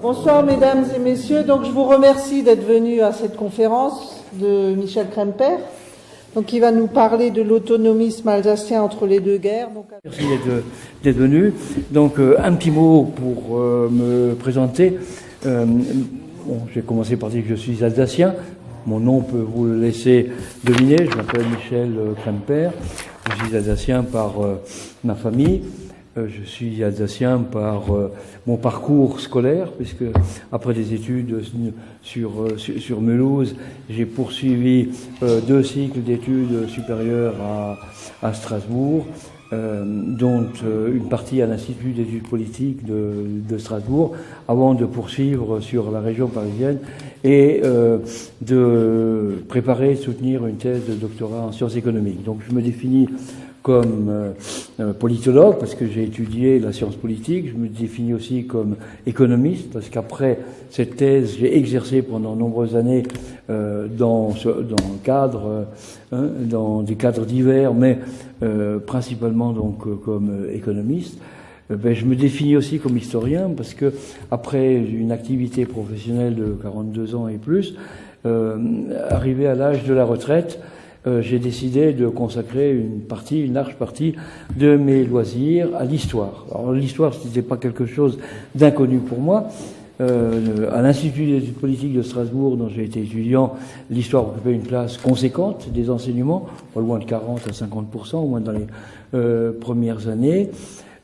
Bonsoir mesdames et messieurs, donc je vous remercie d'être venus à cette conférence de Michel Kremper, donc qui va nous parler de l'autonomisme alsacien entre les deux guerres. Donc... Merci d'être venu. Donc un petit mot pour me présenter. J'ai commencé par dire que je suis alsacien. Mon nom peut vous le laisser deviner. Je m'appelle Michel Kremper. Je suis alsacien par ma famille. Je suis alsacien par mon parcours scolaire, puisque après des études sur Mulhouse, j'ai poursuivi 2 cycles d'études supérieures à Strasbourg, dont une partie à l'Institut d'études politiques de Strasbourg, avant de poursuivre sur la région parisienne et de préparer et de soutenir une thèse de doctorat en sciences économiques. Donc je me définis comme politologue, parce que j'ai étudié la science politique. Je me définis aussi comme économiste, parce qu'après cette thèse, j'ai exercé pendant de nombreuses années dans des cadres divers, mais principalement donc comme économiste. Je me définis aussi comme historien, parce que après une activité professionnelle de 42 ans et plus, arrivé à l'âge de la retraite, j'ai décidé de consacrer une large partie de mes loisirs à l'histoire. Alors l'histoire, ce n'était pas quelque chose d'inconnu pour moi. À l'Institut d'études politiques de Strasbourg, dont j'ai été étudiant, l'histoire occupait une place conséquente des enseignements, pas loin de 40 à 50%, au moins dans les premières années.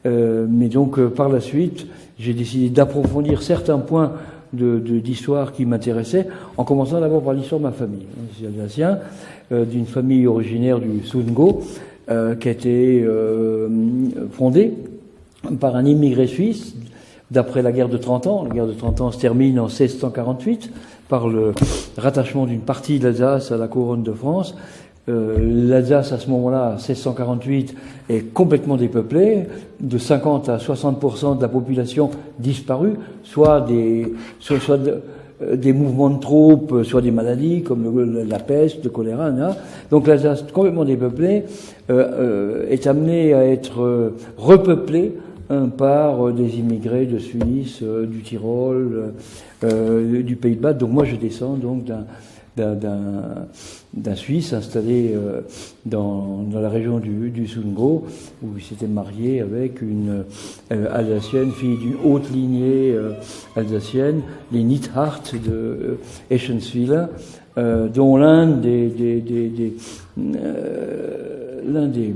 Mais donc, par la suite, j'ai décidé d'approfondir certains points d'histoire qui m'intéressaient, en commençant d'abord par l'histoire de ma famille. Je suis alsacien, d'une famille originaire du Sundgau, qui a été fondée par un immigré suisse d'après la guerre de 30 ans. La guerre de 30 ans se termine en 1648 par le rattachement d'une partie de l'Alsace à la couronne de France. L'Alsace, à ce moment-là, 1648, est complètement dépeuplée, de 50 à 60% de la population disparue, soit des mouvements de troupes, soit des maladies comme la peste, le choléra, etc. Donc l'Alsace, complètement dépeuplée, est amenée à être repeuplée par des immigrés de Suisse, du Tyrol, du Pays de Bade. Donc moi je descends donc d'un Suisse installé dans la région du Sundgau, où il s'était marié avec une Alsacienne, fille d'une haute lignée alsacienne, les Nithard de Eschenswiller, dont l'un des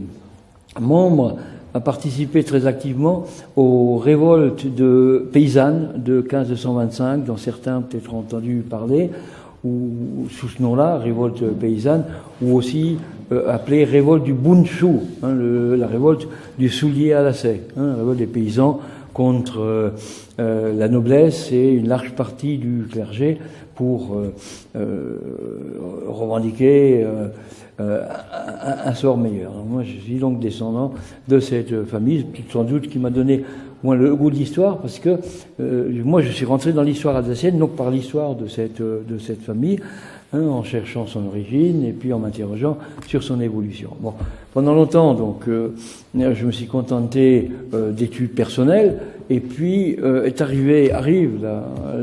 membres a participé très activement aux révoltes paysannes de 1525, dont certains peut-être ont entendu parler, ou sous ce nom-là, révolte paysanne, ou aussi appelée révolte du Bundschuh, la révolte du soulier à lacets, la révolte des paysans contre la noblesse et une large partie du clergé pour revendiquer un sort meilleur. Donc moi, je suis donc descendant de cette famille, sans doute qui m'a donné moins le goût de l'histoire, parce que moi, je suis rentré dans l'histoire alsacienne, donc par l'histoire de cette famille, en cherchant son origine et puis en m'interrogeant sur son évolution. Bon, pendant longtemps, donc, je me suis contenté d'études personnelles, et puis arrive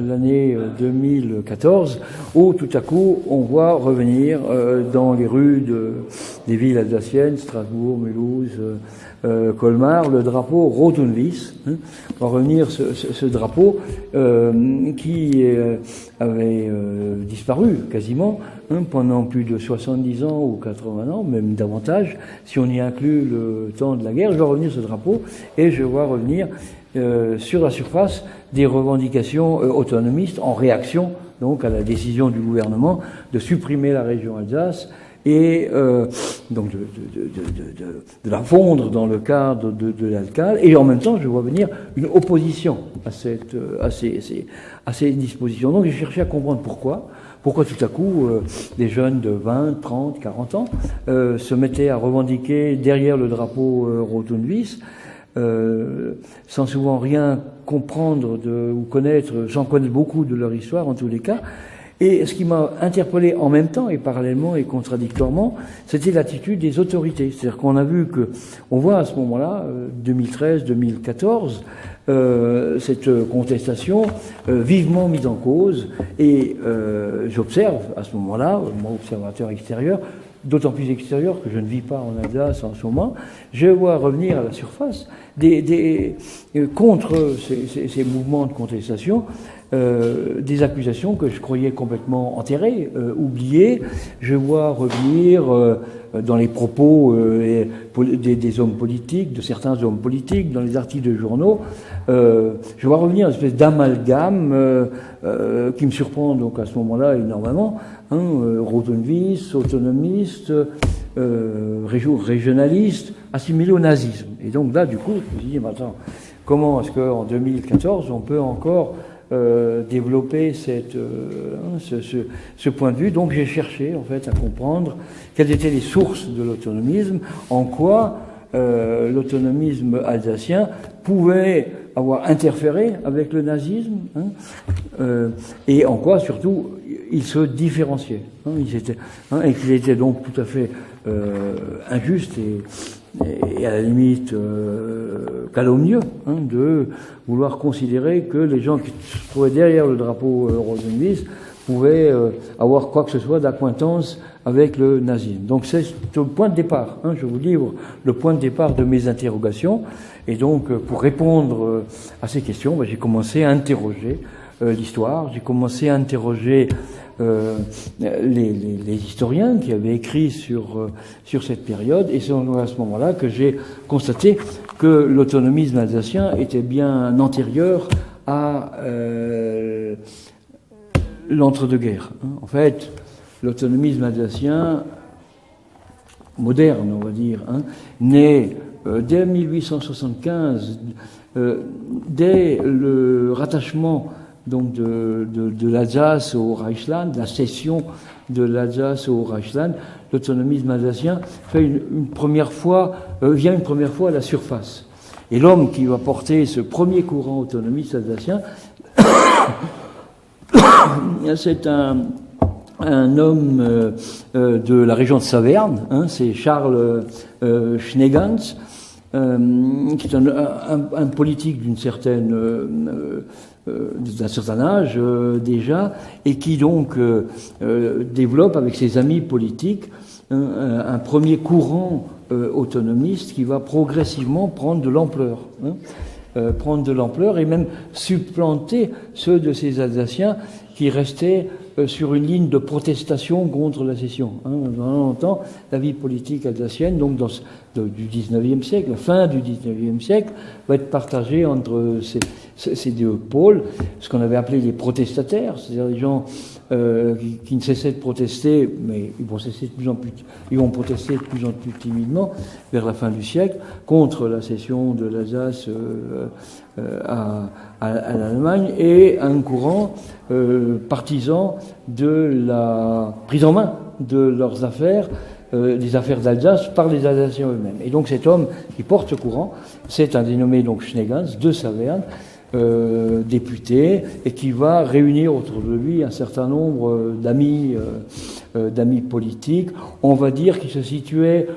l'année 2014, où tout à coup, on voit revenir dans les rues des villes alsaciennes, Strasbourg, Mulhouse, Colmar, le drapeau Rot-und-Weiß. On va revenir ce drapeau qui avait disparu quasiment pendant plus de 70 ans ou 80 ans, même davantage, si on y inclut le temps de la guerre. Je vois revenir ce drapeau et je vois revenir sur la surface des revendications autonomistes en réaction donc à la décision du gouvernement de supprimer la région Alsace et donc de la fondre dans le cadre de l'ALCAL, et en même temps je vois venir une opposition à ces dispositions. Donc j'ai cherché à comprendre pourquoi tout à coup des jeunes de 20, 30, 40 ans se mettaient à revendiquer derrière le drapeau Rot-und-Weiß, sans souvent rien comprendre ou connaître, sans connaître beaucoup de leur histoire en tous les cas. Et ce qui m'a interpellé en même temps et parallèlement et contradictoirement, c'était l'attitude des autorités. C'est-à-dire qu'on a vu on voit à ce moment-là, 2013, 2014, cette contestation vivement mise en cause, et j'observe à ce moment-là, moi observateur extérieur, d'autant plus extérieur que je ne vis pas en Alsace en ce moment, je vois revenir à la surface contre ces mouvements de contestation, des accusations que je croyais complètement enterrées, oubliées. Je vois revenir dans les propos des hommes politiques, de certains hommes politiques, dans les articles de journaux, je vois revenir une espèce d'amalgame qui me surprend donc à ce moment-là énormément. Rotenvis, autonomiste, régionaliste, assimilé au nazisme. Et donc là, du coup, je me suis dit, mais attends, comment est-ce qu'en 2014, on peut encore développer ce point de vue? Donc j'ai cherché, en fait, à comprendre quelles étaient les sources de l'autonomisme, en quoi l'autonomisme alsacien pouvait avoir interféré avec le nazisme, et en quoi, surtout, il se différenciait. Et qu'il était donc tout à fait injuste et à la limite calomnieux de vouloir considérer que les gens qui se trouvaient derrière le drapeau Rosenwies pouvaient avoir quoi que ce soit d'acquaintance avec le nazisme. Donc c'est le point de départ. Je vous livre le point de départ de mes interrogations. Et donc pour répondre à ces questions, j'ai commencé à interroger l'histoire, j'ai commencé à interroger les historiens qui avaient écrit sur cette période, et c'est à ce moment-là que j'ai constaté que l'autonomisme alsacien était bien antérieur à l'entre-deux-guerres. En fait, l'autonomisme alsacien moderne, on va dire, naît dès 1875, dès le rattachement donc de l'Alsace au Reichsland, la cession de l'Alsace au Reichsland. L'autonomisme alsacien fait vient une première fois à la surface. Et l'homme qui va porter ce premier courant autonomiste alsacien, c'est un homme de la région de Saverne, c'est Charles Schneegans, qui est un politique d'un certain âge déjà, et qui donc développe avec ses amis politiques un premier courant autonomiste qui va progressivement prendre de l'ampleur. Et même supplanter ceux de ces Alsaciens qui restaient sur une ligne de protestation contre la cession. Pendant longtemps, la vie politique alsacienne, donc du XIXe siècle, la fin du XIXe siècle, va être partagée entre ces deux pôles, ce qu'on avait appelé les protestataires, c'est-à-dire les gens qui ne cessaient de protester, mais ils vont protester de plus en plus timidement vers la fin du siècle contre la cession de l'Alsace à l'Allemagne, et un courant partisan de la prise en main de leurs affaires, des affaires d'Alsace par les Alsaciens eux-mêmes. Et donc cet homme qui porte ce courant, c'est un dénommé donc Schneegans de Saverne, député, et qui va réunir autour de lui un certain nombre d'amis politiques. On va dire qu'il se situait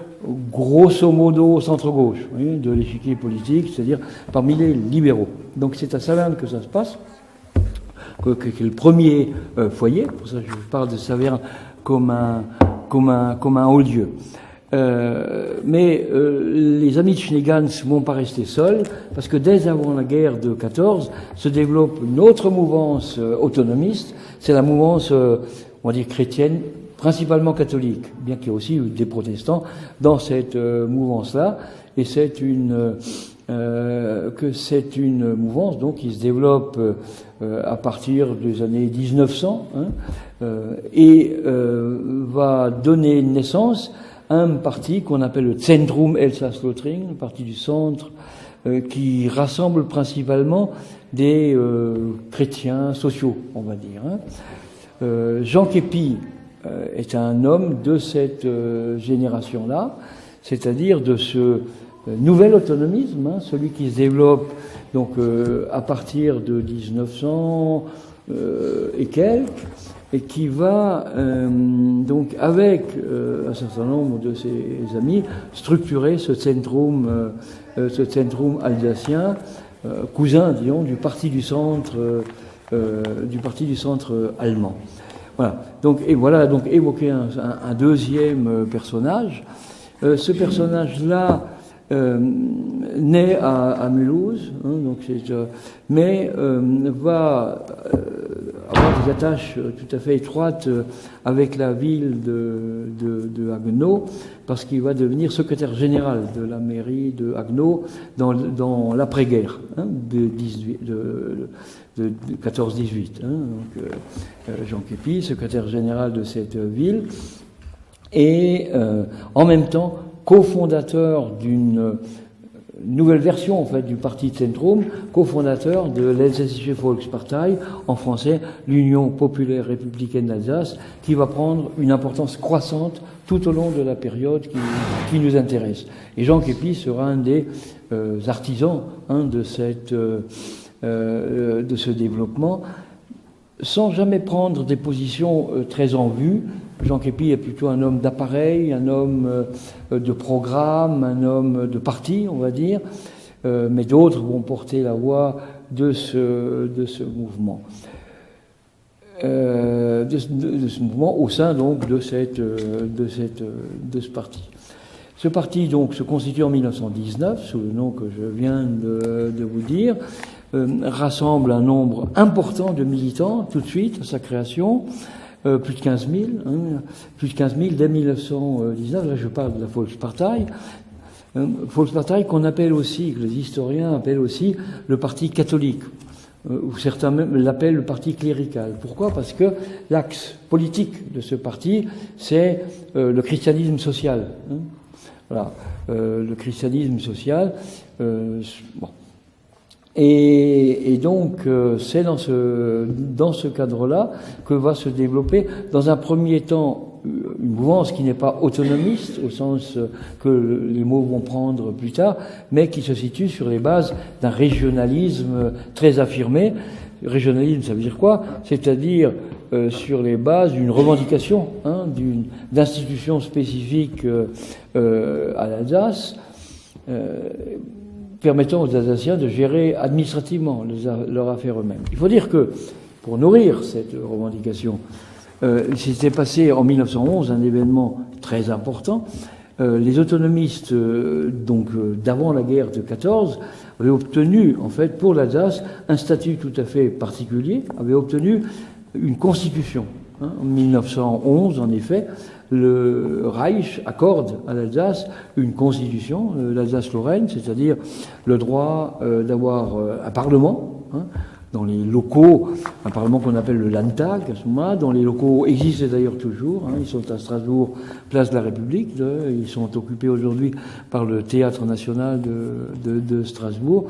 grosso modo au centre-gauche de l'échiquier politique, c'est-à-dire parmi les libéraux. Donc c'est à Saverne que ça se passe, qui est le premier foyer. Pour ça je parle de Saverne comme un haut lieu. Mais les amis de Schneegans ne vont pas rester seuls, parce que dès avant la guerre de 14 se développe une autre mouvance autonomiste, c'est la mouvance, on va dire, chrétienne, principalement catholique, bien qu'il y ait aussi eu des protestants dans cette mouvance-là, et c'est une mouvance donc qui se développe à partir des années 1900 et va donner naissance à un parti qu'on appelle le Zentrum Elsass-Lothringen, le parti du centre, qui rassemble principalement des chrétiens sociaux, on va dire. Jean Képy est un homme de cette génération-là, c'est-à-dire de ce nouvel autonomisme, celui qui se développe donc à partir de 1900 et quelques, et qui va donc avec un certain nombre de ses amis structurer ce centrum alsacien, cousin, disons, du parti du centre allemand. Voilà. Donc évoquer un deuxième personnage. Ce personnage-là naît à Mulhouse, hein, donc mais va avoir des attaches tout à fait étroites avec la ville de Haguenau, parce qu'il va devenir secrétaire général de la mairie de Haguenau dans l'après-guerre, hein, de 14-18. Hein, donc Jean Képy, secrétaire général de cette ville, et en même temps cofondateur d'une nouvelle version en fait du parti Zentrum, cofondateur de l'Elsässische Volkspartei, en français l'Union populaire républicaine d'Alsace, qui va prendre une importance croissante tout au long de la période qui nous intéresse. Et Jean Képy sera un des artisans, hein, de ce développement, sans jamais prendre des positions très en vue. Jean Képy est plutôt un homme d'appareil, un homme de programme, un homme de parti, on va dire, mais d'autres vont porter la voix de ce mouvement. De ce mouvement au sein donc de ce parti. Ce parti donc se constitue en 1919 sous le nom que je viens de vous dire, rassemble un nombre important de militants tout de suite à sa création. Plus de 15 000, hein, plus de 15 000 dès 1919. Là, je parle de la Volkspartei. Volkspartei qu'on appelle aussi, que les historiens appellent aussi le parti catholique, ou certains même l'appellent le parti clérical. Pourquoi ? Parce que l'axe politique de ce parti, c'est le christianisme social. Hein. Voilà, le christianisme social. Bon. Et donc, c'est dans ce cadre-là que va se développer, dans un premier temps, une mouvance qui n'est pas autonomiste, au sens que les mots vont prendre plus tard, mais qui se situe sur les bases d'un régionalisme très affirmé. Régionalisme, ça veut dire quoi ? C'est-à-dire sur les bases d'une revendication, hein, d'institutions spécifiques à l'Alsace, permettant aux Alsaciens de gérer administrativement leurs affaires eux-mêmes. Il faut dire que, pour nourrir cette revendication, il s'était passé en 1911 un événement très important. Les autonomistes, d'avant la guerre de 14, avaient obtenu, en fait, pour l'Alsace, un statut tout à fait particulier, avaient obtenu une constitution. Hein. En 1911, en effet, le Reich accorde à l'Alsace une constitution, l'Alsace-Lorraine, c'est-à-dire le droit d'avoir un parlement, hein, dans les locaux, un parlement qu'on appelle le Landtag à ce moment-là, dont les locaux existent d'ailleurs toujours, hein, ils sont à Strasbourg, place de la République, ils sont occupés aujourd'hui par le Théâtre national de Strasbourg.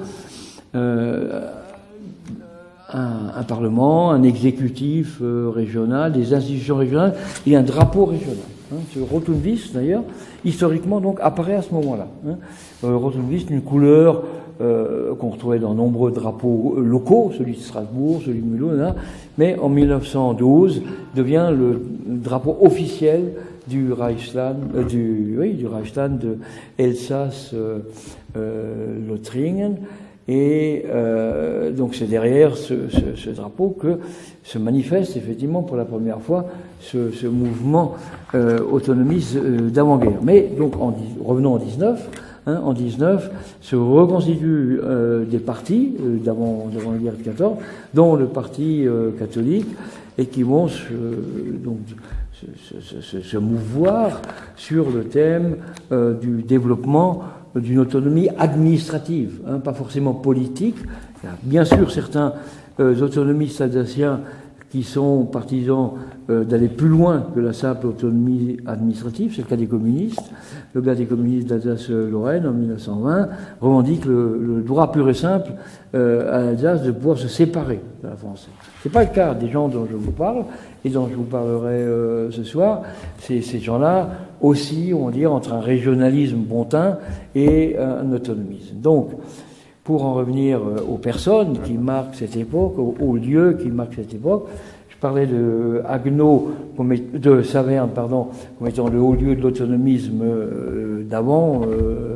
Un parlement, un exécutif régional, des institutions régionales et un drapeau régional. Hein. Ce Rotundvis, d'ailleurs, historiquement, donc, apparaît à ce moment-là. Hein. Rotundvis, une couleur qu'on retrouvait dans nombreux drapeaux locaux, celui de Strasbourg, celui de Mulhouse, hein, mais en 1912 devient le drapeau officiel du Reichsland, du Reichsland de Elsace-Lothringen. Et donc c'est derrière ce drapeau que se manifeste effectivement pour la première fois ce mouvement autonomiste d'avant-guerre. Mais donc revenons en 19, hein, en 19 se reconstituent des partis d'avant la guerre de 14, dont le parti catholique, et qui vont se mouvoir sur le thème du développement d'une autonomie administrative, hein, pas forcément politique. Il y a bien sûr certains autonomistes alsaciens qui sont partisans d'aller plus loin que la simple autonomie administrative. C'est le cas des communistes. Le cas des communistes d'Alsace-Lorraine en 1920 revendique le droit pur et simple à l'Alsace de pouvoir se séparer de la France. C'est pas le cas des gens dont je vous parle et dont je vous parlerai ce soir. Ces gens-là aussi, on va dire, entre un régionalisme bontain et un autonomisme. Donc, pour en revenir aux personnes qui marquent cette époque, aux lieux qui marquent cette époque, Je parlais de Haguenau, de Saverne, pardon, comme étant le haut lieu de l'autonomisme d'avant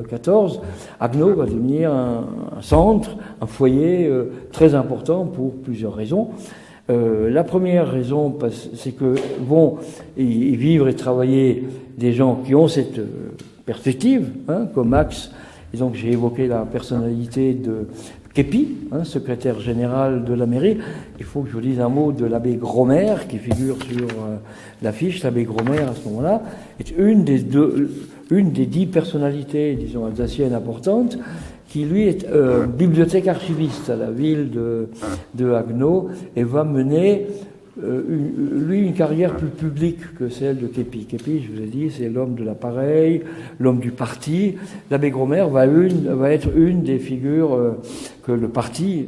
14. Haguenau va devenir un centre, un foyer très important pour plusieurs raisons. La première raison, c'est que vont y vivre et travailler des gens qui ont cette perspective, hein, comme Max. Et donc j'ai évoqué la personnalité de Képi, hein, secrétaire général de la mairie. Il faut que je vous dise un mot de l'abbé Gromer, qui figure sur l'affiche. L'abbé Gromer, à ce moment-là, est une des 10 personnalités, disons, alsaciennes importantes, qui lui est bibliothèque archiviste à la ville de Haguenau, et va mener lui une carrière plus publique que celle de Képi. Képi, je vous ai dit, c'est l'homme de l'appareil, l'homme du parti. L'abbé Gromer va être une des figures que le parti,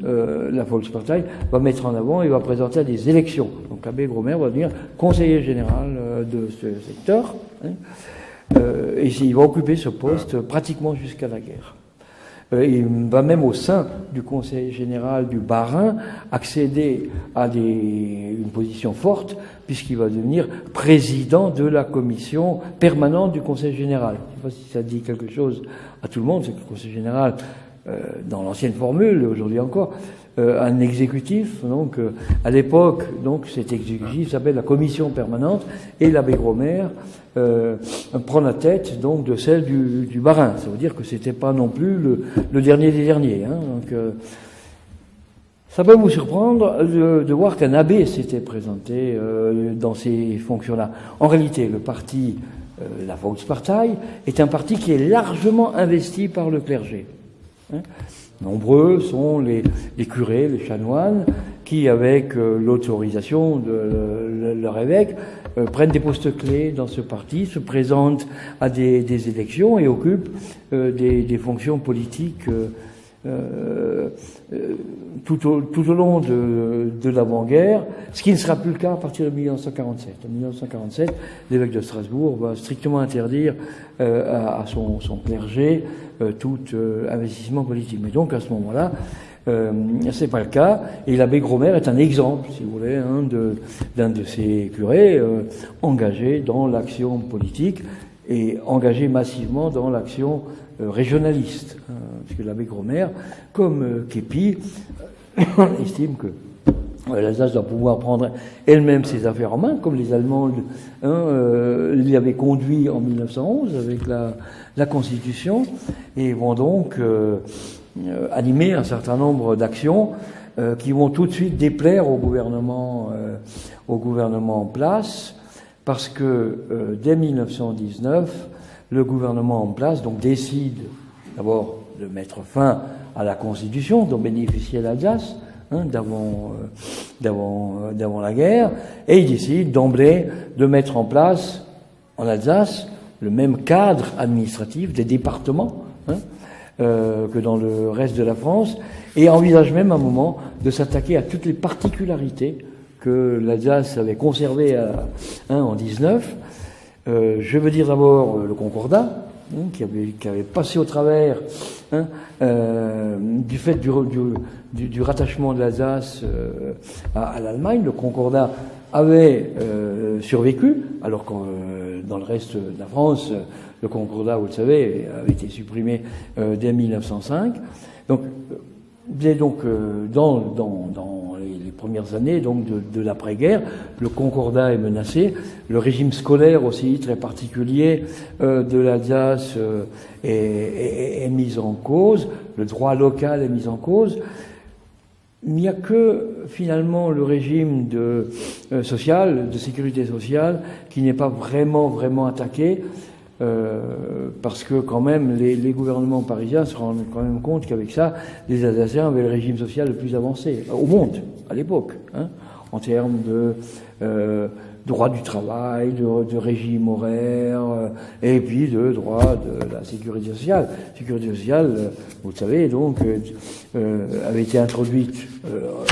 la Volkspartei, va mettre en avant et va présenter à des élections. Donc l'abbé Gromer va devenir conseiller général de ce secteur, hein, et il va occuper ce poste pratiquement jusqu'à la guerre. Il va même au sein du conseil général du Bas-Rhin accéder à une position forte, puisqu'il va devenir président de la commission permanente du conseil général. Je ne sais pas si ça dit quelque chose à tout le monde, c'est que le conseil général, dans l'ancienne formule, aujourd'hui encore, un exécutif. Donc, à l'époque, donc cet exécutif s'appelle la commission permanente, et l'abbé Gromer prend la tête donc de celle du Bas-Rhin. Ça veut dire que c'était pas non plus le dernier des derniers. Hein. Donc, ça peut vous surprendre de voir qu'un abbé s'était présenté dans ces fonctions-là. En réalité, le parti, la Volkspartei, est un parti qui est largement investi par le clergé. Hein. Nombreux sont les curés, les chanoines, qui, avec l'autorisation de leur évêque, prennent des postes clés dans ce parti, se présentent à des élections et occupent des fonctions politiques tout au long de l'avant-guerre, ce qui ne sera plus le cas à partir de 1947. En 1947, l'évêque de Strasbourg va strictement interdire à son clergé tout investissement politique. Mais donc à ce moment-là, c'est pas le cas, et l'abbé Gromer est un exemple, si vous voulez, hein, d'un de ces curés engagés dans l'action politique et engagé massivement dans l'action régionaliste, hein, puisque l'abbé Gromer, comme Képi, estime que l'Alsace doit pouvoir prendre elle-même ses affaires en main, comme les Allemands l'y avaient conduit en 1911 avec la Constitution, et vont donc animer un certain nombre d'actions qui vont tout de suite déplaire au gouvernement en place, parce que dès 1919, le gouvernement en place donc décide d'abord de mettre fin à la Constitution dont bénéficiait l'Alsace, hein, d'avant la guerre, et il décide d'emblée de mettre en place en Alsace le même cadre administratif des départements, hein, que dans le reste de la France, et envisage même à un moment de s'attaquer à toutes les particularités que l'Alsace avait conservées en 19. Je veux dire d'abord le Concordat, hein, qui avait passé au travers, hein, du fait du rattachement de l'Alsace à l'Allemagne. Le Concordat avait survécu, alors que dans le reste de la France, le Concordat, vous le savez, avait été supprimé dès 1905. Donc, dans les premières années donc de l'après-guerre, le Concordat est menacé, le régime scolaire aussi très particulier de l'Alsace est mis en cause, le droit local est mis en cause. Il n'y a que finalement le régime de sécurité sociale qui n'est pas vraiment attaqué. Parce que quand même les gouvernements parisiens se rendent quand même compte qu'avec ça, les Alsaciens avaient le régime social le plus avancé au monde à l'époque, hein, en termes de droit du travail, de régime horaire, et puis de droit de la sécurité sociale. La sécurité sociale, vous le savez, donc avait été introduite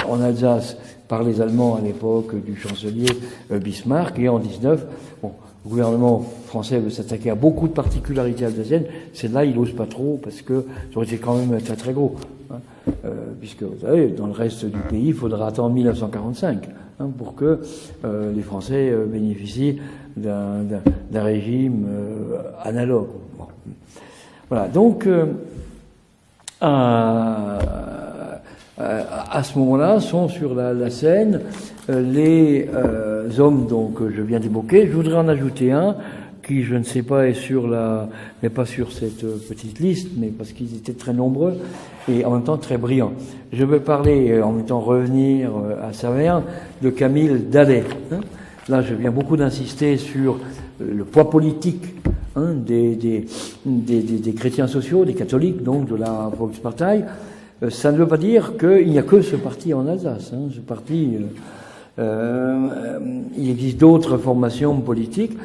en Alsace par les Allemands à l'époque du chancelier Bismarck, et en 19, bon, le gouvernement français veut s'attaquer à beaucoup de particularités alsaciennes. Celle-là, il n'ose pas trop parce que ça aurait été quand même très gros. Hein, puisque, vous savez, dans le reste du pays, il faudra attendre 1945 pour que les Français bénéficient d'un régime analogue. Bon. Voilà, donc à ce moment-là sont sur la scène les hommes donc que je viens d'évoquer. Je voudrais en ajouter un qui, je ne sais pas, n'est pas sur cette petite liste, mais parce qu'ils étaient très nombreux et en même temps très brillants. Je veux parler, en même temps revenir à Saverne, de Camille Dallet. Là, je viens beaucoup d'insister sur le poids politique des chrétiens sociaux, des catholiques, donc de la Volkspartei. Ça ne veut pas dire qu'il n'y a que ce parti en Alsace. Ce parti, il existe d'autres formations politiques,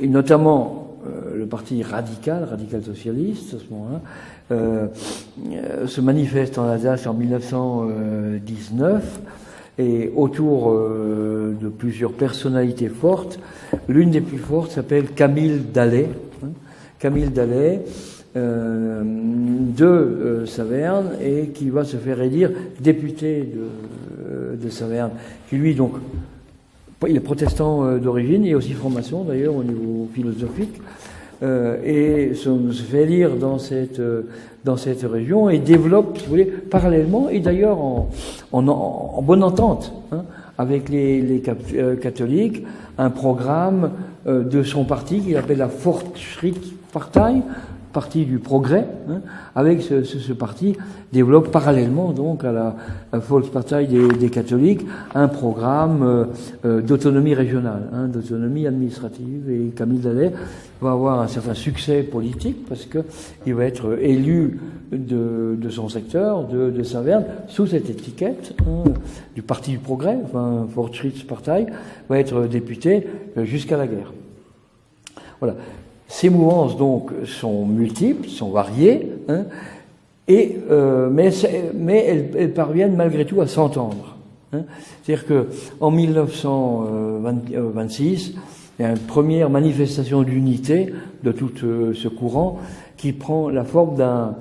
et notamment le parti radical socialiste, à ce moment-là, se manifeste en Alsace en 1919, et autour de plusieurs personnalités fortes. L'une des plus fortes s'appelle Camille Dallet. Camille Dallet, de Saverne, et qui va se faire élire député de Saverne, qui lui donc il est protestant d'origine et aussi franc-maçon d'ailleurs au niveau philosophique, et se fait élire dans cette région et développe, si vous voulez, parallèlement et d'ailleurs en bonne entente avec les catholiques, un programme de son parti qu'il appelle la Fortschrittspartei, parti du progrès, avec ce parti développe parallèlement donc à la Volkspartei des catholiques un programme d'autonomie régionale, d'autonomie administrative, et Camille Dallet va avoir un certain succès politique parce que il va être élu de son secteur, de Saverne, sous cette étiquette du parti du progrès, Fortschrittspartei, va être député jusqu'à la guerre. Voilà. Ces mouvances, donc, sont multiples, sont variées, mais elles parviennent malgré tout à s'entendre. C'est-à-dire que en 1926, il y a une première manifestation d'unité de tout ce courant qui prend la forme d'un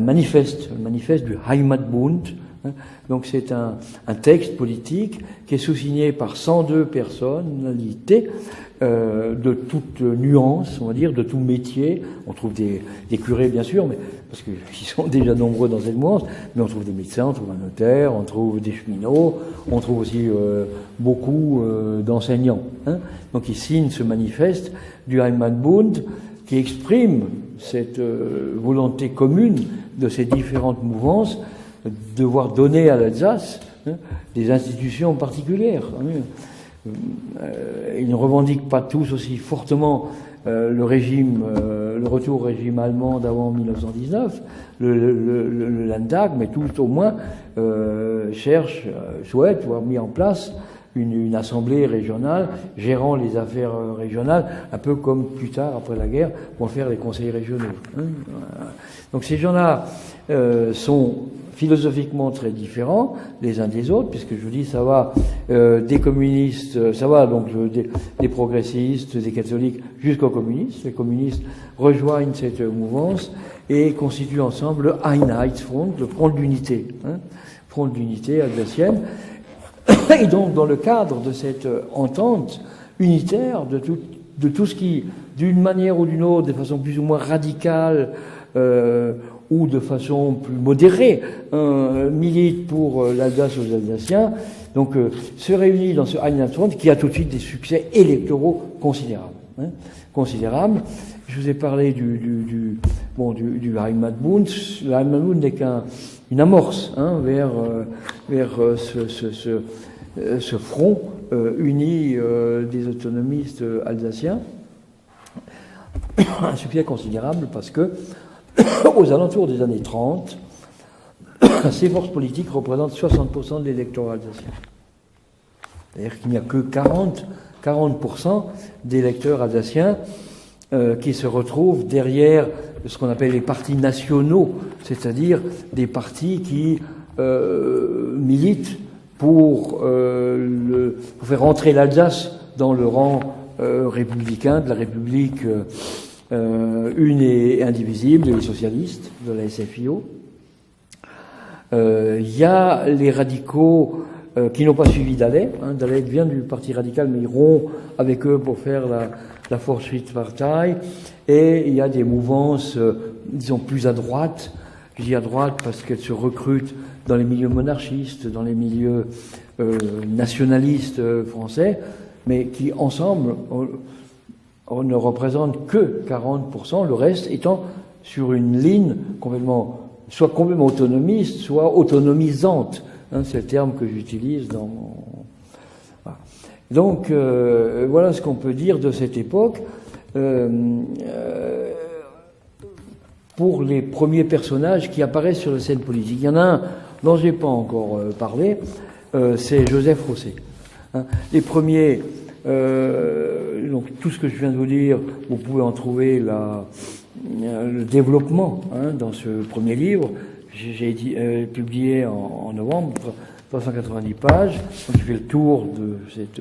manifeste, le manifeste du Heimatbund. Donc c'est un texte politique qui est sous-signé par 102 personnalités de toute nuance, on va dire, de tout métier. On trouve des curés, bien sûr, mais parce qu'ils sont déjà nombreux dans cette mouvance, mais on trouve des médecins, on trouve un notaire, on trouve des cheminots, on trouve aussi beaucoup d'enseignants. Donc ils signent ce manifeste du Heimatbund qui exprime cette volonté commune de ces différentes mouvances de devoir donner à l'Alsace des institutions particulières. Ils ne revendiquent pas tous aussi fortement le retour au régime allemand d'avant 1919, le Landtag, mais tout au moins souhaitent voir mis en place une assemblée régionale gérant les affaires régionales, un peu comme plus tard, après la guerre, vont faire les conseils régionaux. Donc ces gens-là sont philosophiquement très différents les uns des autres, puisque je vous dis, ça va des communistes, ça va donc des progressistes, des catholiques jusqu'aux communistes. Les communistes rejoignent cette mouvance et constituent ensemble le Einheitsfront, le front de l'unité, front de l'unité alsacienne. Et donc, dans le cadre de cette entente unitaire de tout ce qui, d'une manière ou d'une autre, de façon plus ou moins radicale, ou de façon plus modérée, milite pour l'Alsace aux Alsaciens, donc se réunit dans ce Einheitsfront qui a tout de suite des succès électoraux considérables. Considérables. Je vous ai parlé du Heimatbund. Le Heimatbund n'est qu'une amorce vers ce front uni des autonomistes alsaciens. Un succès considérable parce que aux alentours des années 30, ces forces politiques représentent 60% de l'électorat alsacien. C'est-à-dire qu'il n'y a que 40% d'électeurs alsaciens qui se retrouvent derrière ce qu'on appelle les partis nationaux, c'est-à-dire des partis qui militent pour faire entrer l'Alsace dans le rang républicain de la République une et indivisible, les socialistes de la SFIO. Il y a les radicaux qui n'ont pas suivi Dalet. Dalet vient du Parti radical, mais ils rompt avec eux pour faire la Volksfront-Partei. Et il y a des mouvances, disons, plus à droite. Je dis à droite parce qu'elles se recrutent dans les milieux monarchistes, dans les milieux nationalistes français, mais qui, ensemble, on ne représente que 40%, le reste étant sur une ligne soit complètement autonomiste, soit autonomisante. C'est le terme que j'utilise dans mon... Voilà. Donc, voilà ce qu'on peut dire de cette époque. Pour les premiers personnages qui apparaissent sur la scène politique. Il y en a un dont je n'ai pas encore parlé, c'est Joseph Rosset. Les premiers, donc tout ce que je viens de vous dire, vous pouvez en trouver le développement dans ce premier livre. J'ai publié en novembre, 390 pages. Donc, je fais le tour de cette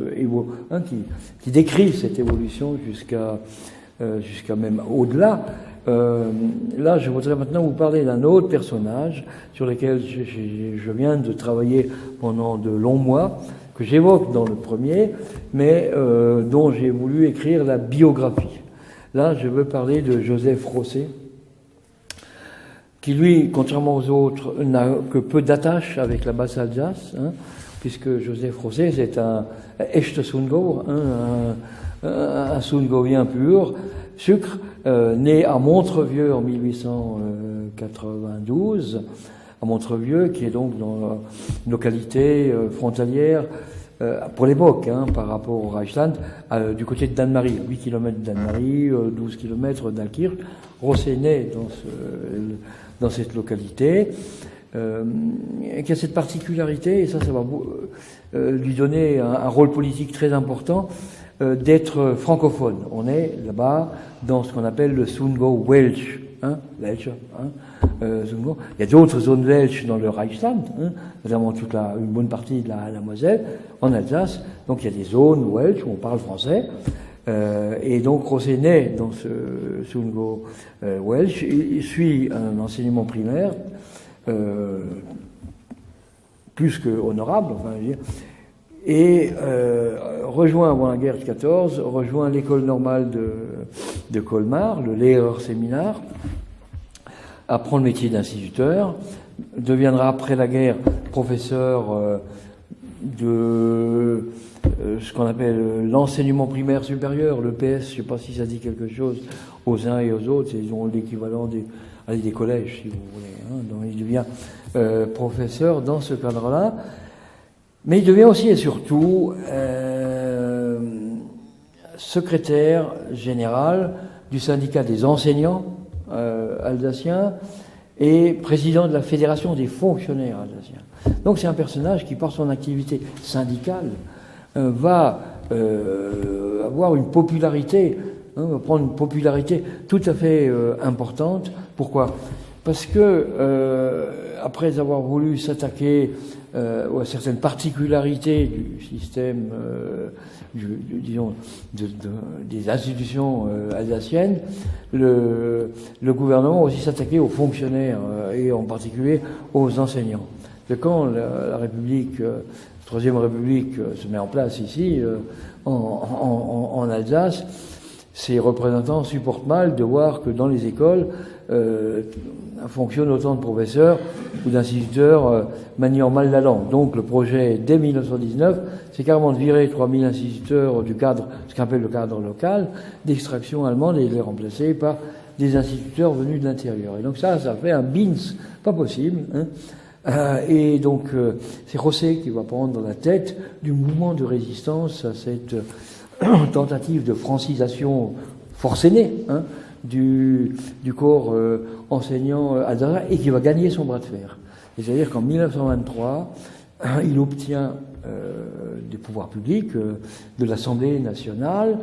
qui décrit cette évolution jusqu'à même au-delà. Là, je voudrais maintenant vous parler d'un autre personnage sur lequel je viens de travailler pendant de longs mois, que j'évoque dans le premier, mais dont j'ai voulu écrire la biographie. Là, je veux parler de Joseph Rosset, qui lui, contrairement aux autres, n'a que peu d'attache avec la Basse-Alsace, puisque Joseph Rosset, c'est un echte Sundgauer, un Sundgauien pur, sucre, né à Montrevieux en 1892, à Montrevieux, qui est donc dans une localité frontalière, pour l'époque, par rapport au Reichsland, du côté de Dannemarie, 8 km de Dannemarie, 12 km d'Alkirch. Rosset naît dans cette localité, qui a cette particularité, et ça va lui donner un rôle politique très important, d'être francophone. On est là-bas dans ce qu'on appelle le Sundgau Welsh. Il y a d'autres zones Welsh dans le Reichsland, notamment une bonne partie de la Moselle, en Alsace. Donc il y a des zones Welsh où on parle français. Et donc Rosset naît dans ce Sundgau Welsh. Il suit un enseignement primaire plus que honorable, enfin, je veux dire, et rejoint avant la guerre de 14, rejoint l'école normale de Colmar, le Lehrerseminar, apprend le métier d'instituteur, deviendra après la guerre professeur de ce qu'on appelle l'enseignement primaire supérieur, le PS, je ne sais pas si ça dit quelque chose aux uns et aux autres, ils ont l'équivalent des collèges, si vous voulez, donc il devient professeur dans ce cadre-là. Mais il devient aussi et surtout secrétaire général du syndicat des enseignants alsaciens et président de la fédération des fonctionnaires alsaciens. Donc c'est un personnage qui, par son activité syndicale, va avoir une popularité, va prendre une popularité tout à fait importante. Pourquoi ? Parce que après avoir voulu s'attaquer à certaines particularités du système, disons, des institutions alsaciennes, le gouvernement a aussi s'attaqué aux fonctionnaires et en particulier aux enseignants. Et quand la République, la Troisième République se met en place ici, en Alsace, ces représentants supportent mal de voir que dans les écoles fonctionnent autant de professeurs ou d'instituteurs maniant mal la langue. Donc le projet, dès 1919, c'est carrément de virer 3000 instituteurs du cadre, ce qu'on appelle le cadre local, d'extraction allemande et de les remplacer par des instituteurs venus de l'intérieur. Et donc ça fait un bins, pas possible. Et donc c'est Rosset qui va prendre la tête du mouvement de résistance à cette tentative de francisation forcenée du corps enseignant alsacien et qui va gagner son bras de fer. C'est-à-dire qu'en 1923, il obtient des pouvoirs publics de l'Assemblée nationale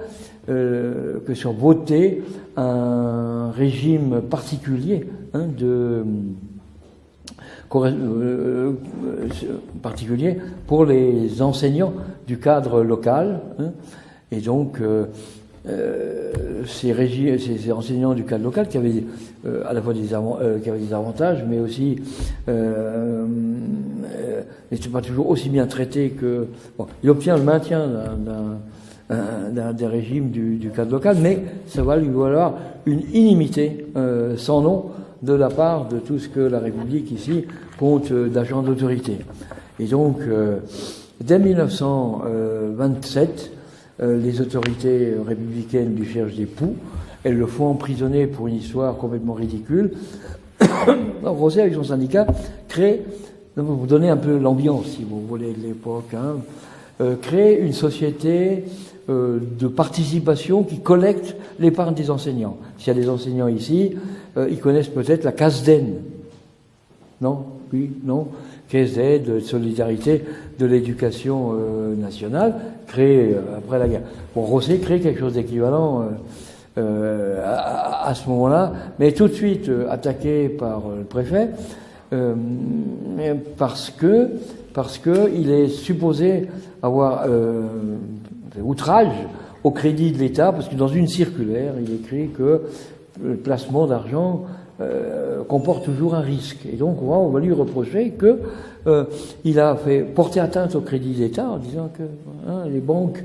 que soit voté un régime particulier particulier pour les enseignants du cadre local. Et donc, ces enseignants du cadre local qui avaient à la fois qui avaient des avantages, mais aussi n'étaient pas toujours aussi bien traités que... Bon, il obtient le maintien des régimes du cadre local, mais ça va lui valoir une inimité sans nom de la part de tout ce que la République ici compte d'agents d'autorité. Et donc, dès 1927, les autorités républicaines lui cherchent des poux. Elles le font emprisonner pour une histoire complètement ridicule. Rosé, avec son syndicat, crée, pour vous donner un peu l'ambiance, si vous voulez, de l'époque, crée une société de participation qui collecte l'épargne des enseignants. S'il y a des enseignants ici, ils connaissent peut-être la CASDEN. Non? Oui? Non? Caisse d'aide, de solidarité de l'éducation nationale, créée après la guerre. Bon, Rosé crée quelque chose d'équivalent à ce moment-là, mais tout de suite attaqué par le préfet, parce que il est supposé avoir outrage au crédit de l'État, parce que dans une circulaire, il écrit que le placement d'argent comporte toujours un risque. Et donc, on va lui reprocher que il a fait porter atteinte au crédit d'État en disant que les banques,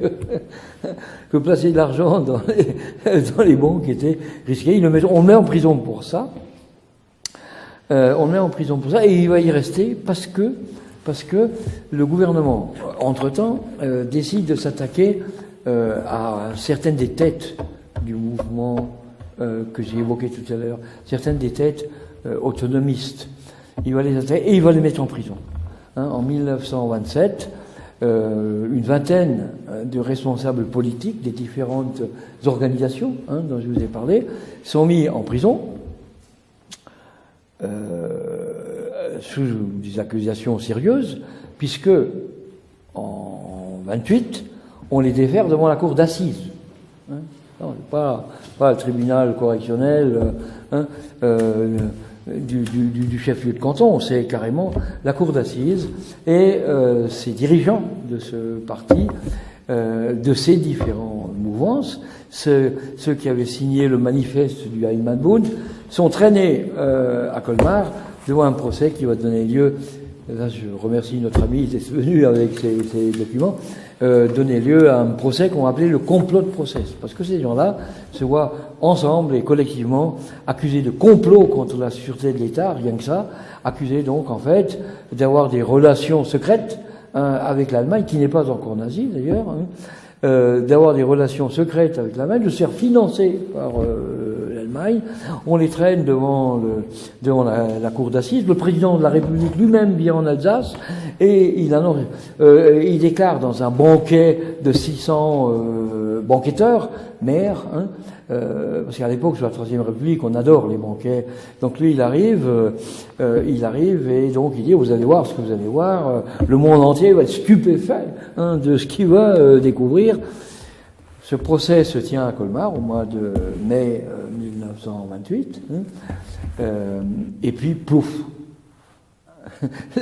que placer de l'argent dans les banques était risqué. On le met en prison pour ça. On le met en prison pour ça, et il va y rester parce que le gouvernement, entre-temps, décide de s'attaquer à certaines des têtes du mouvement que j'ai évoqué tout à l'heure, certaines des têtes autonomistes. Il va les attaquer et il va les mettre en prison. En 1927, une vingtaine de responsables politiques des différentes organisations dont je vous ai parlé sont mis en prison sous des accusations sérieuses, puisque en 28, on les défère devant la cour d'assises. Non, pas le tribunal correctionnel du chef-lieu de canton, c'est carrément la cour d'assises, et ces dirigeants de ce parti, de ces différentes mouvances, ceux qui avaient signé le manifeste du Heimat Bund, sont traînés à Colmar devant un procès qui va donner lieu, là je remercie notre ami, il est venu avec ces documents, donner lieu à un procès qu'on va appeler le complot de procès, parce que ces gens-là se voient ensemble et collectivement accusés de complot contre la sûreté de l'État, rien que ça, accusés donc en fait d'avoir des relations secrètes avec l'Allemagne, qui n'est pas encore nazie d'ailleurs, d'avoir des relations secrètes avec l'Allemagne, de se faire financer par l'Allemagne. On les traîne devant la cour d'assises. Le président de la République lui-même vient en Alsace et il déclare dans un banquet de 600 banquetteurs, maires, parce qu'à l'époque, sur la Troisième République, on adore les banquets. Donc lui, il arrive et donc il dit, vous allez voir ce que vous allez voir, le monde entier va être stupéfait de ce qu'il va découvrir. Ce procès se tient à Colmar au mois de mai 1928, et puis pouf,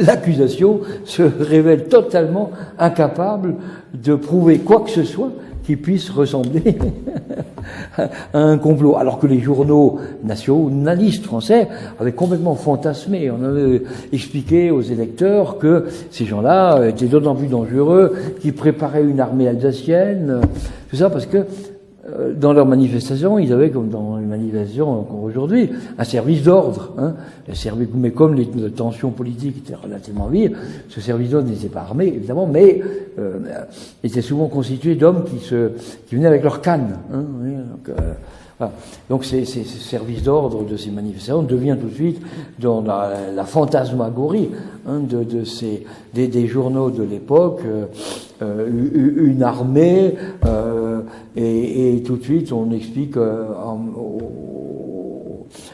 l'accusation se révèle totalement incapable de prouver quoi que ce soit qui puisse ressembler à un complot. Alors que les journaux nationalistes français avaient complètement fantasmé. On avait expliqué aux électeurs que ces gens-là étaient d'autant plus dangereux, qu'ils préparaient une armée alsacienne, tout ça parce que dans leurs manifestations, ils avaient, comme dans les manifestations encore aujourd'hui, un service d'ordre. Mais comme les tensions politiques étaient relativement vives, ce service d'ordre n'était pas armé, évidemment, mais était souvent constitué d'hommes qui venaient avec leur canne. Voilà. Donc ces services d'ordre de ces manifestations devient tout de suite dans la fantasmagorie des journaux de l'époque, une armée, et tout de suite on explique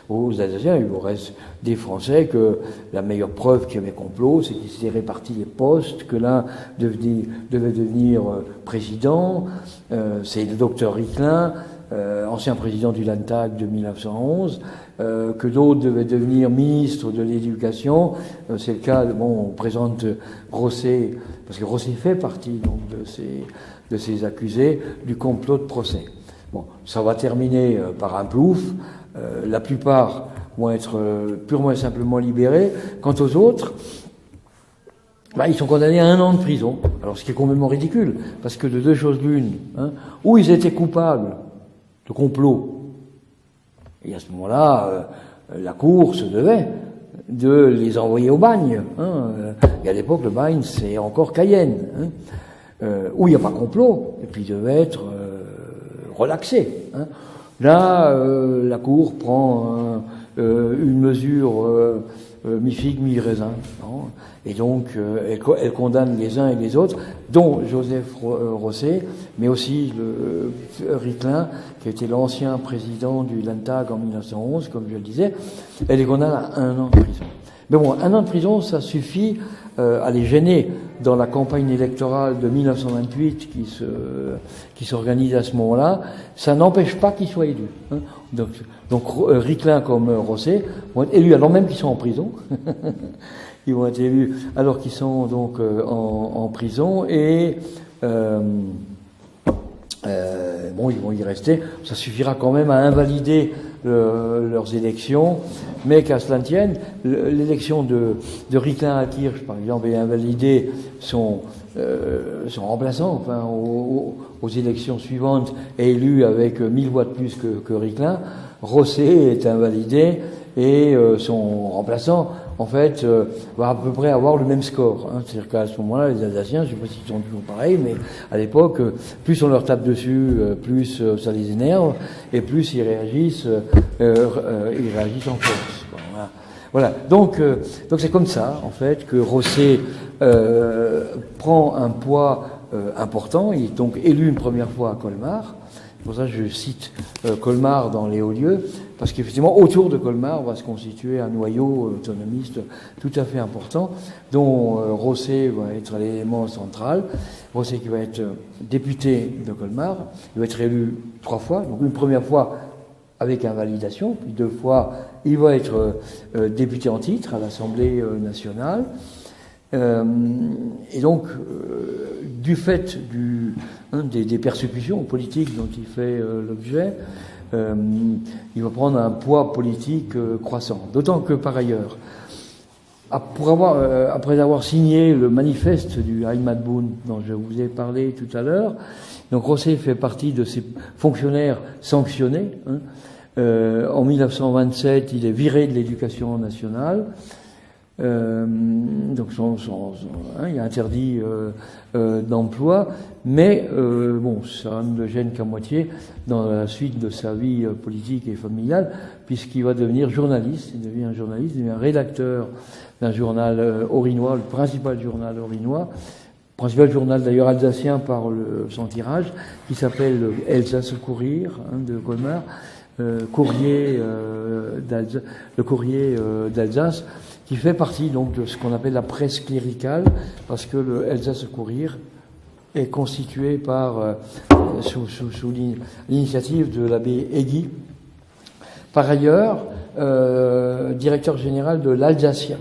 aux Alsaciens et au reste des Français que la meilleure preuve qu'il y avait complot, c'est qu'ils s'étaient répartis les postes, que l'un devait devenir président, c'est le docteur Ricklin, ancien président du Landtag de 1911, que d'autres devaient devenir ministres de l'Éducation. C'est le cas, on présente Rosé, parce que Rosé fait partie donc de ces accusés du complot de procès. Bon, ça va terminer par un plouf. La plupart vont être purement et simplement libérés. Quant aux autres, ils sont condamnés à 1 an de prison. Alors, ce qui est complètement ridicule, parce que de deux choses l'une, ou ils étaient coupables de complot, et à ce moment-là, la Cour se devait de les envoyer au bagne. Et à l'époque, le bagne, c'est encore Cayenne, où il n'y a pas complot, et puis ils devaient être relaxés. Là, la Cour prend une mesure mi-figue, mi-raisin. Et donc, elle condamne les uns et les autres, dont Joseph Rosset, mais aussi Ricklin, qui a été l'ancien président du Landtag en 1911, comme je le disais. Elle les condamne à 1 an de prison. Mais bon, 1 an de prison, ça suffit à les gêner dans la campagne électorale de 1928 qui s'organise à ce moment-là. Ça n'empêche pas qu'ils soient élus. Donc Ricklin comme Rosset vont être élus alors même qu'ils sont en prison. Ils vont être élus alors qu'ils sont donc en prison et ils vont y rester. Ça suffira quand même à invalider leurs élections, mais qu'à cela ne tienne, l'élection de Ricklin à Kirch, par exemple, est invalidée son remplaçant, enfin, aux élections suivantes, est élu avec 1000 voix de plus que Ricklin. Rosset est invalidé et son remplaçant, en fait, va à peu près avoir le même score. C'est-à-dire qu'à ce moment-là, les Alsaciens, je ne sais pas s'ils sont toujours pareils, mais à l'époque, plus on leur tape dessus, plus ça les énerve, et plus ils réagissent en force. Voilà. Donc c'est comme ça, en fait, que Rosset prend un poids important. Il est donc élu une première fois à Colmar. C'est pour ça que je cite Colmar dans les hauts lieux, parce qu'effectivement, autour de Colmar va se constituer un noyau autonomiste tout à fait important, dont Rosset va être l'élément central. Rosset qui va être député de Colmar, il va être élu 3 fois, donc une première fois avec invalidation, puis 2 fois, il va être député en titre à l'Assemblée nationale. Et donc, du fait des persécutions politiques dont il fait l'objet, il va prendre un poids politique croissant. D'autant que, par ailleurs, après avoir signé le manifeste du Heimatbund dont je vous ai parlé tout à l'heure, donc Rosset fait partie de ces fonctionnaires sanctionnés. En 1927, il est viré de l'éducation nationale. Donc il est interdit d'emploi, mais ça ne le gêne qu'à moitié dans la suite de sa vie politique et familiale, puisqu'il va devenir journaliste. Il devient rédacteur d'un journal haut-rhinois, le principal journal haut-rhinois, principal journal d'ailleurs alsacien par son tirage, qui s'appelle Elsace Courrier de Colmar, le courrier d'Alsace, qui fait partie donc de ce qu'on appelle la presse cléricale, parce que le Elsace Courrier est constitué par sous l'initiative de l'abbé Eggy. Par ailleurs, directeur général de l'Alsacien,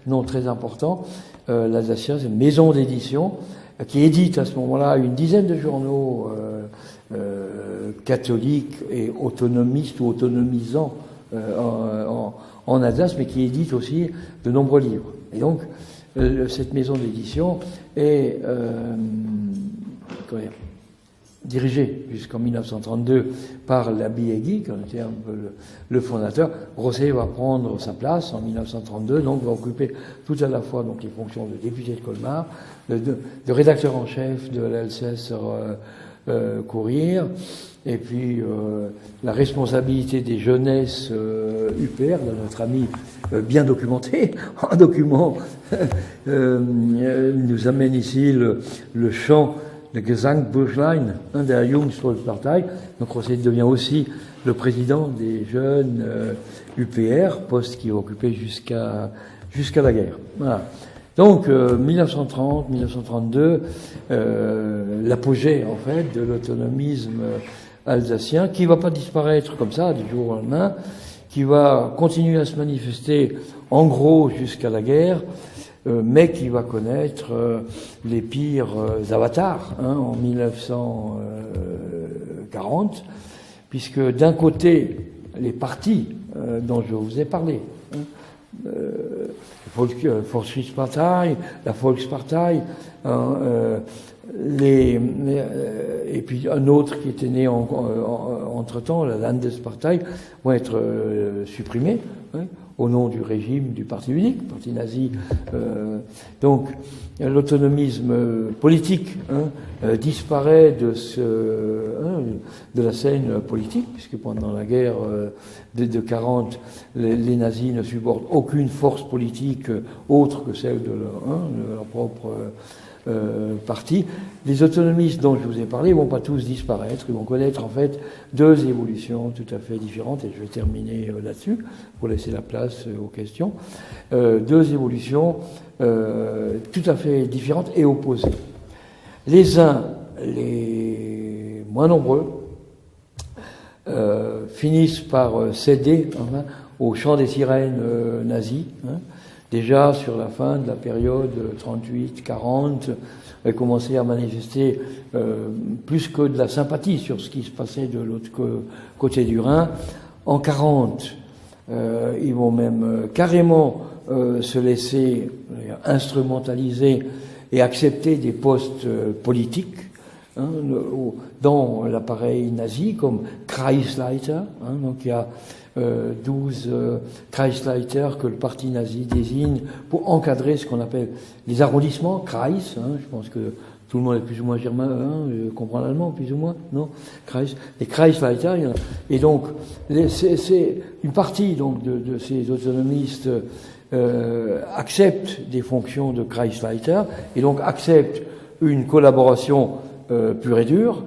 nom très important. L'Alsacien, c'est une maison d'édition qui édite à ce moment-là une dizaine de journaux catholiques et autonomistes ou autonomisants en Alsace, mais qui édite aussi de nombreux livres. Et donc, cette maison d'édition est dirigée jusqu'en 1932 par l'abbé Eggy, qui en était un peu le fondateur. Rosset va prendre sa place en 1932, donc va occuper tout à la fois donc les fonctions de député de Colmar, de rédacteur en chef de l'Elsace Courrier, et puis la responsabilité des jeunesses UPR, de notre ami bien documenté, un document nous amène ici le chant de Gesangbüchlein der Jungsvolkspartei. Donc Rosset devient aussi le président des jeunes UPR, poste qu'il va occuper jusqu'à la guerre. Voilà. Donc 1930-1932, l'apogée en fait de l'autonomisme alsacien, qui va pas disparaître comme ça du jour au lendemain, qui va continuer à se manifester en gros jusqu'à la guerre, mais qui va connaître les pires avatars en 40, puisque d'un côté, les partis dont je vous ai parlé, Volkspartei, la Volkspartei, et puis un autre qui était né entre-temps, la Landespartei, vont être supprimés au nom du régime du parti unique, parti nazi. Donc l'autonomisme politique disparaît de la scène politique, puisque pendant la guerre de 40, les nazis ne supportent aucune force politique autre que celle de leur propre parti. Les autonomistes dont je vous ai parlé ne vont pas tous disparaître, ils vont connaître en fait deux évolutions tout à fait différentes, et je vais terminer là-dessus pour laisser la place aux questions. Deux évolutions tout à fait différentes et opposées. Les uns, les moins nombreux, finissent par céder au chant des sirènes nazis, déjà sur la fin de la période 38-40, a commencé à manifester plus que de la sympathie sur ce qui se passait de l'autre côté du Rhin. En 40, ils vont même carrément se laisser instrumentaliser et accepter des postes politiques dans l'appareil nazi, comme Kreisleiter. Donc il y a 12 Kreisleiter que le parti nazi désigne pour encadrer ce qu'on appelle les arrondissements, Kreis. Je pense que tout le monde est plus ou moins germain, comprend l'allemand plus ou moins, non? Kreis. Les Kreisleiter, et donc c'est une partie donc de ces autonomistes acceptent des fonctions de Kreisleiter et donc acceptent une collaboration pure et dure.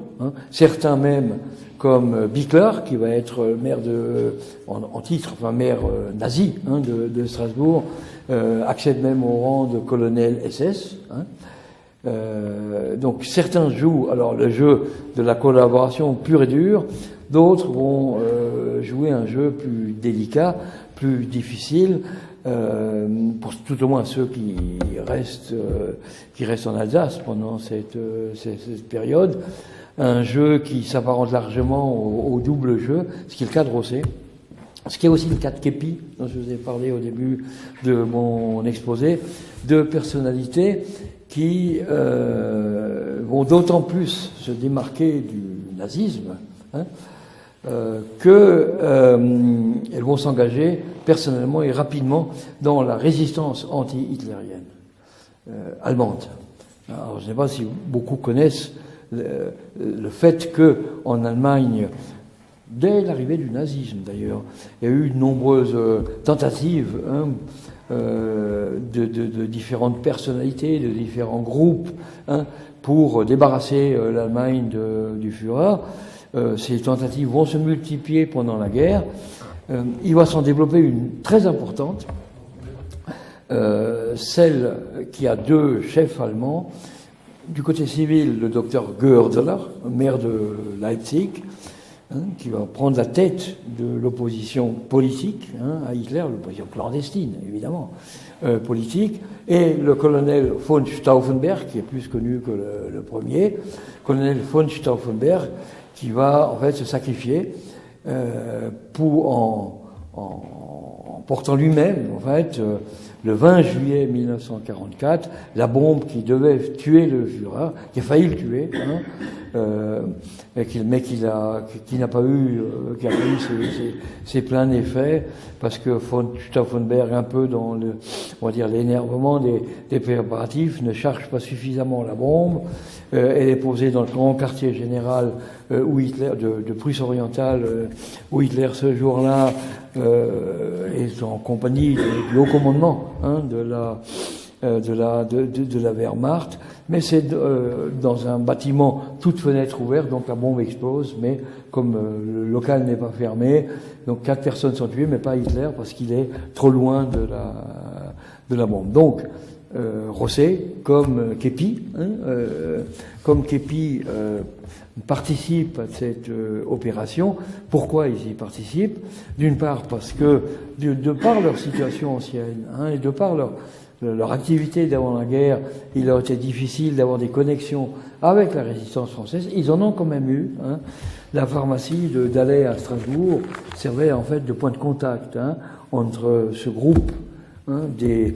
Certains même, comme Bickler, qui va être maire en titre, enfin maire nazi de Strasbourg, accède même au rang de colonel SS. Donc certains jouent alors le jeu de la collaboration pure et dure, d'autres vont jouer un jeu plus délicat, plus difficile, pour tout au moins ceux qui restent en Alsace pendant cette période. Un jeu qui s'apparente largement au double jeu, ce qui est le cas de Rosset, ce qui est aussi le cas de Kepi, dont je vous ai parlé au début de mon exposé, de personnalités qui vont d'autant plus se démarquer du nazisme qu'elles vont s'engager personnellement et rapidement dans la résistance anti-hitlérienne allemande. Alors, je ne sais pas si beaucoup connaissent le fait que en Allemagne, dès l'arrivée du nazisme d'ailleurs, il y a eu de nombreuses tentatives de différentes personnalités, de différents groupes pour débarrasser l'Allemagne du Führer. Ces tentatives vont se multiplier pendant la guerre. Il va s'en développer une très importante, celle qui a deux chefs allemands. Du côté civil, le docteur Goerdeler, maire de Leipzig, qui va prendre la tête de l'opposition politique à Hitler, l'opposition clandestine, évidemment, politique, et le colonel von Stauffenberg, qui est plus connu que le premier, colonel von Stauffenberg, qui va en fait se sacrifier en portant lui-même, en fait, le 20 juillet 1944, la bombe qui devait tuer le Führer, qui a failli le tuer, mais qui n'a pas eu ses pleins effets, parce que von Stauffenberg, un peu dans l'énervement des préparatifs, ne charge pas suffisamment la bombe. Elle est posée dans le grand quartier général où Hitler, de Prusse orientale, où Hitler ce jour-là est en compagnie du haut commandement de la Wehrmacht, mais c'est dans un bâtiment, toute fenêtre ouverte, donc la bombe explose, mais comme le local n'est pas fermé, donc 4 personnes sont tuées, mais pas Hitler, parce qu'il est trop loin de la bombe. Donc, Rosset, comme Kepi, participe à cette opération. Pourquoi ils y participent? D'une part parce que, de par leur situation ancienne, et de par leur activité d'avant la guerre, il leur était difficile d'avoir des connexions avec la résistance française. Ils en ont quand même eu. Hein. La pharmacie d'Alais à Strasbourg servait en fait de point de contact entre ce groupe des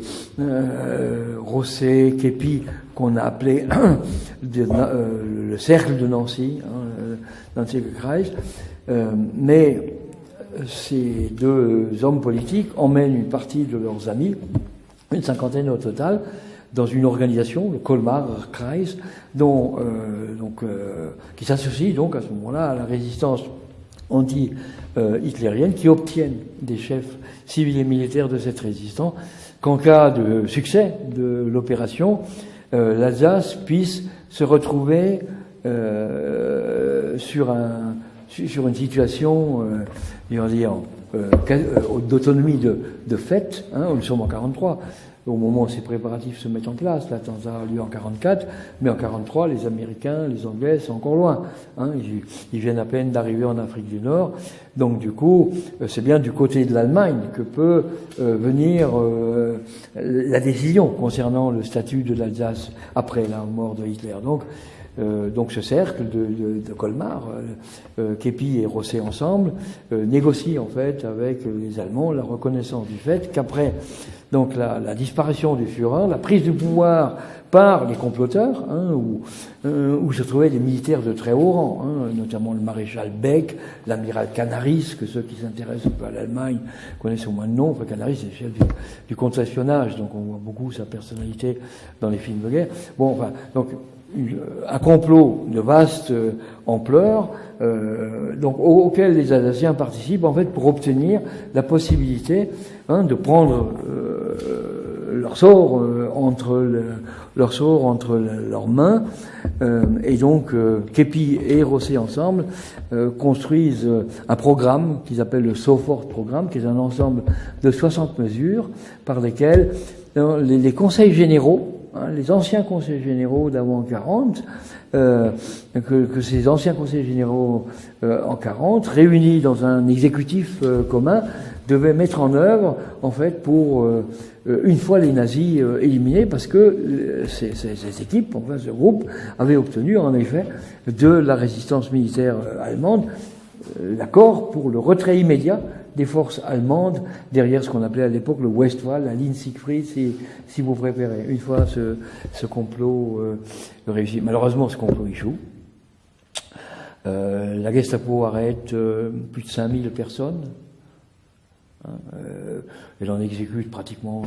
Rosset, Képy, qu'on a appelé le cercle de Nancy, Nancy Kreis. Mais ces deux hommes politiques emmènent une partie de leurs amis, une cinquantaine au total, dans une organisation, le Colmar Kreis, qui s'associe donc à ce moment-là à la résistance anti-hitlérienne, qui obtiennent des chefs civils et militaires de cette résistance qu'en cas de succès de l'opération, l'Alsace puisse se retrouver sur une situation, d'autonomie de fait. Nous sommes en 43. Au moment où ces préparatifs se mettent en place, l'attentat a lieu en 44, mais en 43, les Américains, les Anglais sont encore loin. Ils viennent à peine d'arriver en Afrique du Nord. Donc du coup, c'est bien du côté de l'Allemagne que peut venir la décision concernant le statut de l'Alsace après la mort de Hitler. Donc ce cercle de Colmar, Képy et Rosset ensemble, négocie en fait avec les Allemands la reconnaissance du fait qu'après donc la disparition du Führer, la prise du pouvoir par les comploteurs, où se trouvaient des militaires de très haut rang, notamment le maréchal Beck, l'amiral Canaris, que ceux qui s'intéressent un peu à l'Allemagne connaissent au moins de nom. Enfin, Canaris est le chef du contre-espionnage, donc on voit beaucoup sa personnalité dans les films de guerre. Donc un complot de vaste ampleur, auquel les Alsaciens participent en fait pour obtenir la possibilité de prendre leur sort entre leurs mains, et donc Képy et Rosset ensemble construisent un programme qu'ils appellent le Sofort Programme, qui est un ensemble de 60 mesures par lesquelles les conseils généraux, les anciens conseils généraux d'avant 40, que ces anciens conseils généraux en 40, réunis dans un exécutif commun, devaient mettre en œuvre, en fait, pour une fois les nazis éliminés, parce que ces équipes, enfin ce groupe, avaient obtenu en effet de la résistance militaire allemande l'accord pour le retrait immédiat des forces allemandes derrière ce qu'on appelait à l'époque le Westwall, la ligne Siegfried, si vous préférez. Une fois ce complot réussi. Malheureusement, ce complot échoue. La Gestapo arrête plus de 5000 personnes. Elle en exécute pratiquement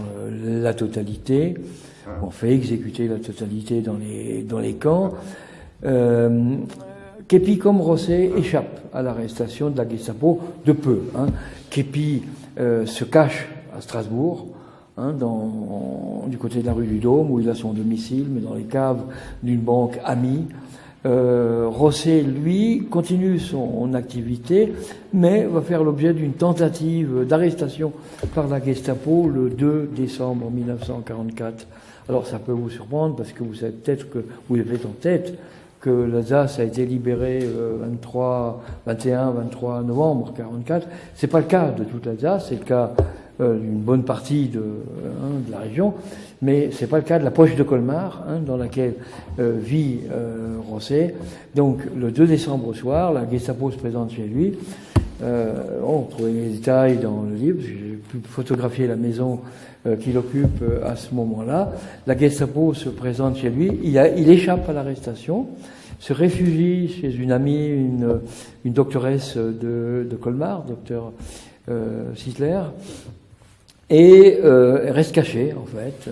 la totalité. On fait exécuter la totalité dans les camps. Képy comme Rosset échappe à l'arrestation de la Gestapo de peu. Képy se cache à Strasbourg, du côté de la rue du Dôme, où il a son domicile, mais dans les caves d'une banque amie. Rosset, lui, continue son activité, mais va faire l'objet d'une tentative d'arrestation par la Gestapo le 2 décembre 1944. Alors ça peut vous surprendre, parce que vous savez peut-être que vous avez en tête que l'Alsace a été libérée 21-23 novembre 1944. C'est pas le cas de toute l'Alsace, c'est le cas d'une bonne partie de la région, mais c'est pas le cas de la poche de Colmar, dans laquelle vit Rosset. Donc le 2 décembre au soir, la Gestapo se présente chez lui. On trouve les détails dans le livre, j'ai pu photographier la maison qu'il occupe à ce moment-là. La Gestapo se présente chez lui, il échappe à l'arrestation, se réfugie chez une amie, une doctoresse de Colmar, docteur Sisler, et reste caché en fait,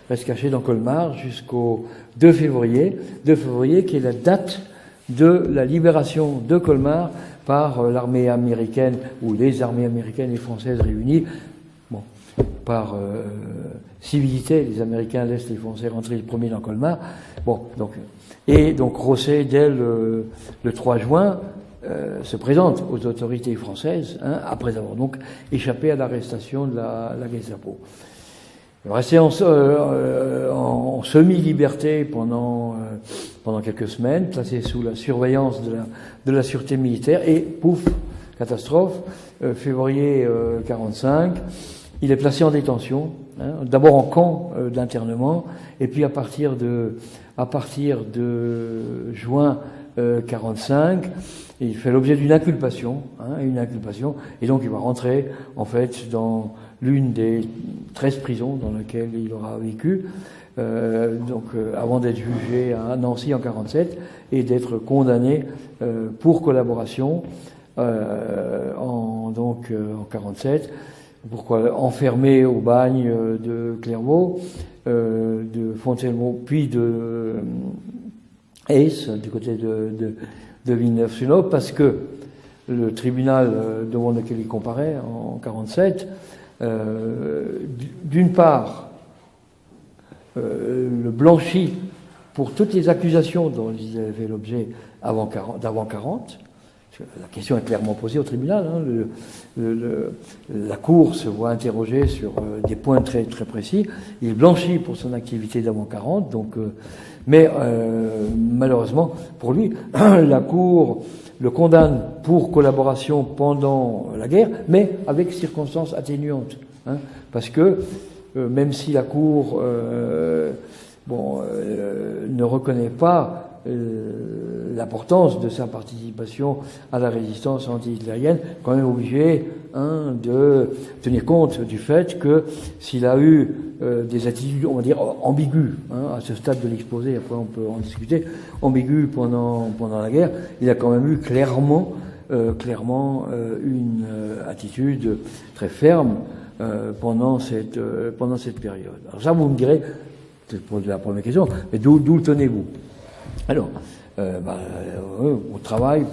reste caché dans Colmar jusqu'au 2 février qui est la date de la libération de Colmar par l'armée américaine, ou les armées américaines et françaises réunies. Par civilité, les Américains laissent les Français rentrer les premiers dans Colmar. Donc Rosset, dès le 3 juin, se présente aux autorités françaises, après avoir donc échappé à l'arrestation de la Gestapo. Resté en semi-liberté pendant quelques semaines, placé sous la surveillance de la sûreté militaire, et pouf, catastrophe, février 45, il est placé en détention hein, d'abord en camp d'internement, et puis à partir de juin 45, il fait l'objet d'une inculpation, et donc il va rentrer en fait dans l'une des 13 prisons dans lesquelles il aura vécu, avant d'être jugé à Nancy en 47 et d'être condamné pour collaboration en 47. Pourquoi enfermé au bagne de Clairvaux, de Fontainebleau, puis de Ace, du côté de Villeneuve-sur-Lot, parce que le tribunal devant lequel il comparait en 47, d'une part, le blanchit pour toutes les accusations dont ils avaient fait l'objet d'avant 40. La question est clairement posée au tribunal. La Cour se voit interrogée sur des points très, très précis. Il est blanchi pour son activité d'avant 40, mais malheureusement pour lui, la Cour le condamne pour collaboration pendant la guerre, mais avec circonstances atténuantes. Parce que même si la Cour ne reconnaît pas l'importance de sa participation à la résistance anti-hitlérienne, quand même obligé de tenir compte du fait que s'il a eu des attitudes, on va dire, ambiguës, à ce stade de l'exposé, après on peut en discuter, ambiguës pendant la guerre, il a quand même eu clairement une attitude très ferme pendant cette période. Alors ça, vous me direz, c'est pour la première question, mais d'où le tenez-vous? Alors, au travail,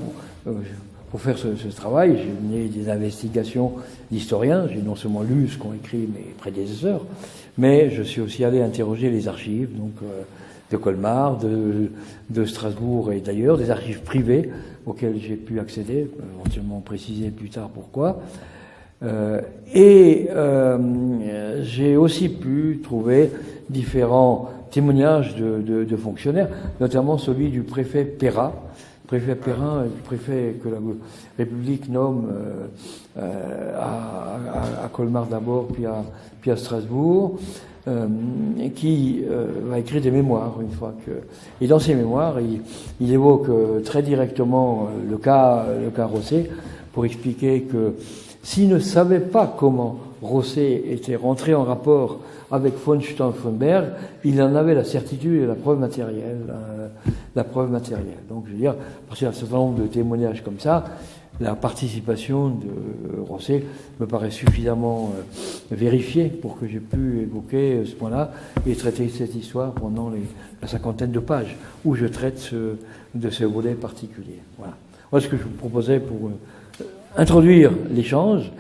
pour faire ce travail, j'ai mené des investigations d'historiens. J'ai non seulement lu ce qu'ont écrit mes prédécesseurs, mais je suis aussi allé interroger les archives, de Colmar, de Strasbourg et d'ailleurs, des archives privées auxquelles j'ai pu accéder, éventuellement préciser plus tard pourquoi. J'ai aussi pu trouver différents témoignages de fonctionnaires, notamment celui du préfet Perrin, le préfet que la République nomme à Colmar d'abord, puis à Strasbourg, qui va écrire des mémoires une fois que... Et dans ces mémoires, il évoque très directement le cas Rosset pour expliquer que s'il ne savait pas comment Rosset était rentré en rapport avec von Stauffenberg, il en avait la certitude et la preuve matérielle. Donc, je veux dire, à partir d'un certain nombre de témoignages comme ça, la participation de Rosset me paraît suffisamment vérifiée pour que j'ai pu évoquer ce point-là et traiter cette histoire pendant la 50aine de pages où je traite de ce volet particulier. Voilà ce que je vous proposais pour introduire l'échange